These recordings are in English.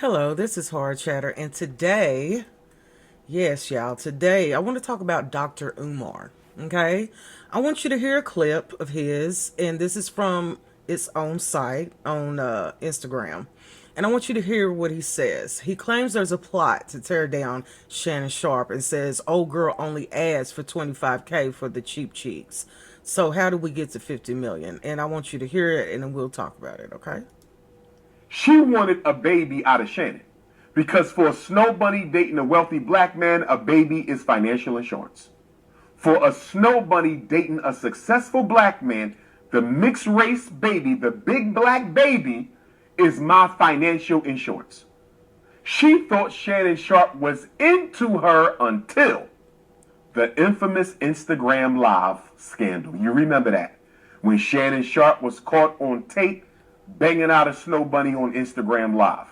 Hello, this is Hard Chatter, and today, yes, y'all, today I want to talk about Dr. Umar. Okay, I want you to hear a clip of his, and this is from its own site on Instagram. And I want you to hear what he says. He claims there's a plot to tear down Shannon Sharpe and says, old girl only asked for 25K for the cheap cheeks. So, how do we get to 50 million? And I want you to hear it, and then we'll talk about it, okay? She wanted a baby out of Shannon because for a snow bunny dating a wealthy black man, a baby is financial insurance. For a snow bunny dating a successful black man, the mixed race baby, the big black baby, is my financial insurance. She thought Shannon Sharpe was into her until the infamous Instagram Live scandal. You remember that? When Shannon Sharpe was caught on tape banging out a snow bunny on Instagram Live.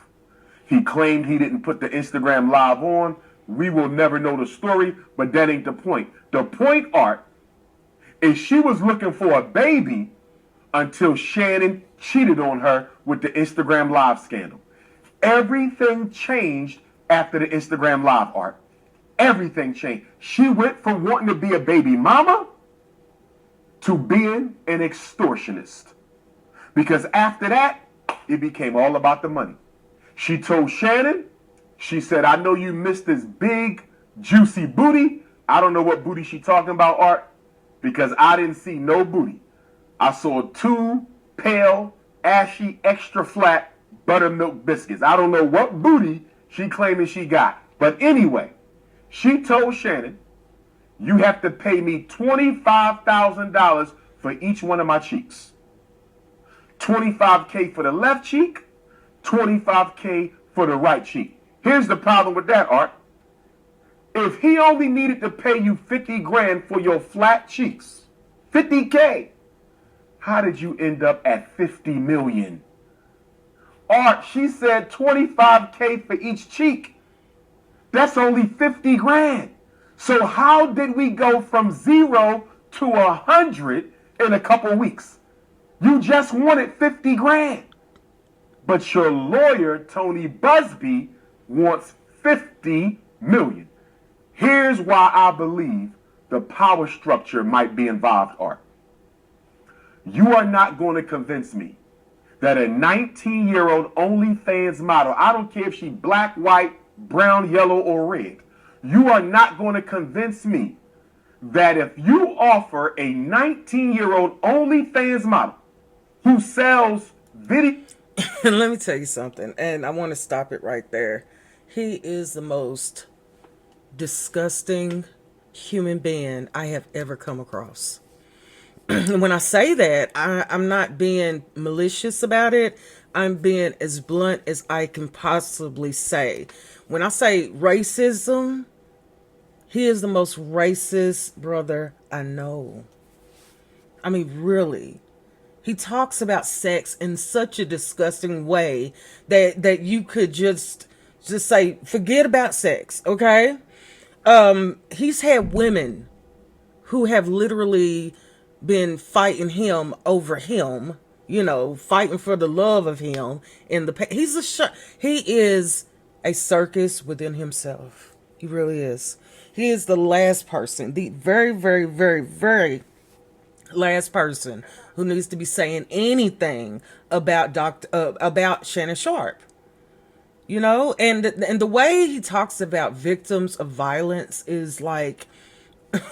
He claimed he didn't put the Instagram Live on. We will never know the story, but that ain't the point. The point, Art, is she was looking for a baby until Shannon cheated on her with the Instagram Live scandal. Everything changed after the Instagram Live, Art. Everything changed. She went from wanting to be a baby mama to being an extortionist. Because after that, it became all about the money. She told Shannon, she said, I know you missed this big, juicy booty. I don't know what booty she talking about, Art, because I didn't see no booty. I saw two pale, ashy, extra flat buttermilk biscuits. I don't know what booty she claiming she got. But anyway, she told Shannon, you have to pay me $25,000 for each one of my cheeks. 25K for the left cheek, 25K for the right cheek. Here's the problem with that, Art. If he only needed to pay you 50 grand for your flat cheeks, 50K, how did you end up at 50 million? Art, she said 25K for each cheek. That's only 50 grand. So how did we go from 0 to 100 in a couple weeks? You just wanted 50 grand. But your lawyer, Tony Busby, wants 50 million. Here's why I believe the power structure might be involved, Art. You are not going to convince me that a 19-year-old OnlyFans model, I don't care if she's black, white, brown, yellow, or red, you are not going to convince me that if you offer a 19-year-old OnlyFans model who sells video. And let me tell you something, and I want to stop it right there. He is the most disgusting human being I have ever come across. And when I say that, I'm not being malicious about it. I'm being as blunt as I can possibly say. When I say racism, he is the most racist brother I know. I mean, really. He talks about sex in such a disgusting way that you could just say, forget about sex, okay? He's had women who have literally been fighting him over him, fighting for the love of him. He is a circus within himself. He really is. He is the last person, the very, very, very, very last person who needs to be saying anything about about Shannon Sharpe. And the way he talks about victims of violence is like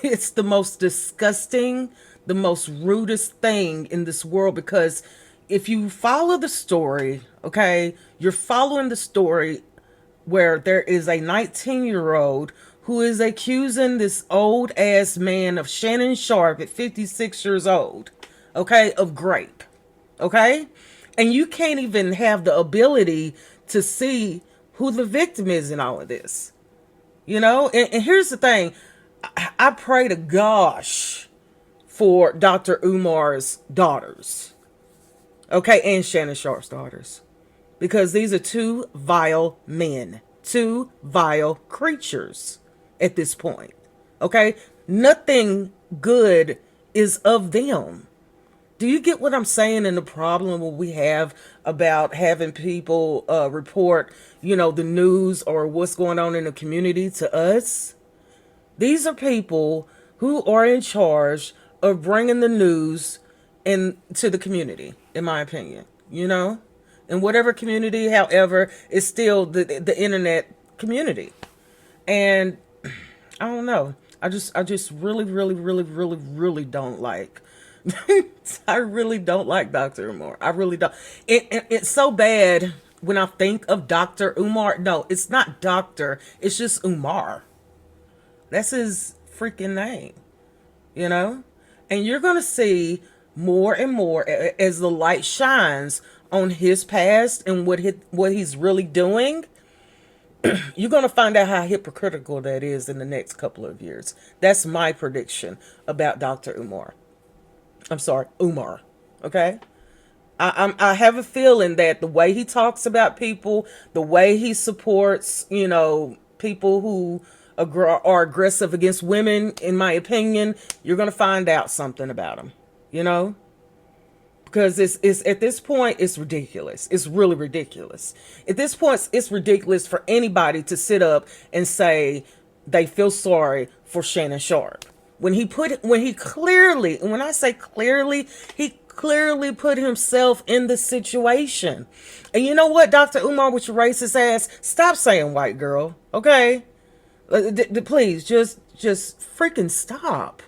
it's the most disgusting, the most rudest thing in this world, because if you follow the story, okay, you're following the story where there is a 19-year-old who is accusing this old ass man of Shannon Sharpe at 56 years old, okay, of grape, okay? And you can't even have the ability to see who the victim is in all of this, And here's the thing. I pray to gosh for Dr. Umar's daughters, okay, and Shannon Sharpe's daughters, because these are two vile men, two vile creatures at this point, okay? Nothing good is of them. Do you get what I'm saying? And the problem what we have about having people report, the news or what's going on in the community to us? These are people who are in charge of bringing the news to the community, in my opinion. In whatever community, however, it's still the internet community. And I don't know. I just really, really, really, really, really don't like. I really don't like Dr. Umar. I really don't. It's so bad when I think of Dr. Umar. No, it's not Doctor. It's just Umar. That's his freaking name, you know? And you're going to see more and more as the light shines on his past and what he's really doing. You're going to find out how hypocritical that is in the next couple of years. That's my prediction about Dr. Umar. I'm sorry, Umar. Okay? I have a feeling that the way he talks about people, the way he supports, people who are aggressive against women, in my opinion, you're going to find out something about him, because it's at this point, it's ridiculous. It's really ridiculous. At this point, it's ridiculous for anybody to sit up and say they feel sorry for Shannon Sharpe. When he clearly, and when I say clearly, he clearly put himself in the situation. And you know what, Dr. Umar, with your racist ass, stop saying white girl, okay? Please, just freaking stop.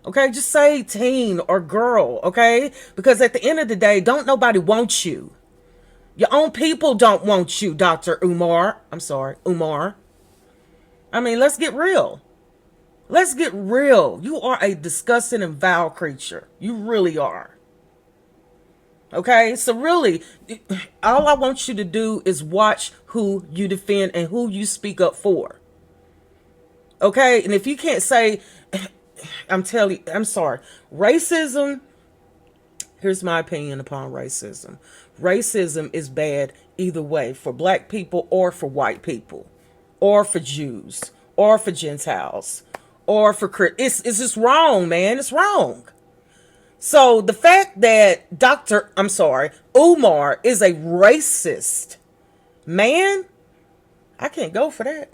Okay, just say teen or girl, okay? Because at the end of the day, don't nobody want you. Your own people don't want you, Dr. Umar. I'm sorry, Umar. I mean, let's get real. Let's get real. You are a disgusting and vile creature. You really are. Okay, so really, all I want you to do is watch who you defend and who you speak up for. Okay, and if you can't say, I'm telling you, I'm sorry, racism, here's my opinion upon racism. Racism is bad either way, for black people or for white people, or for Jews, or for Gentiles, or for it's just wrong, man. It's wrong. So the fact that Umar is a racist man, I can't go for that.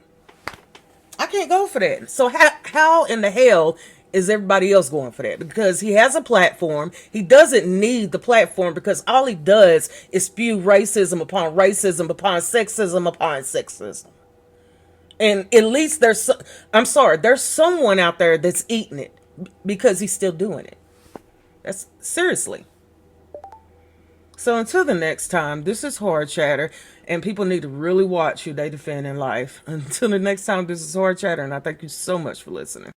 I can't go for that. So how in the hell is everybody else going for that? Because he has a platform. He doesn't need the platform, because all he does is spew racism upon sexism upon sexism. And at least there's someone out there that's eating it because he's still doing it. That's seriously. So until the next time, this is Hard Chatter, and people need to really watch who they defend in life. Until the next time, this is Hard Chatter, and I thank you so much for listening.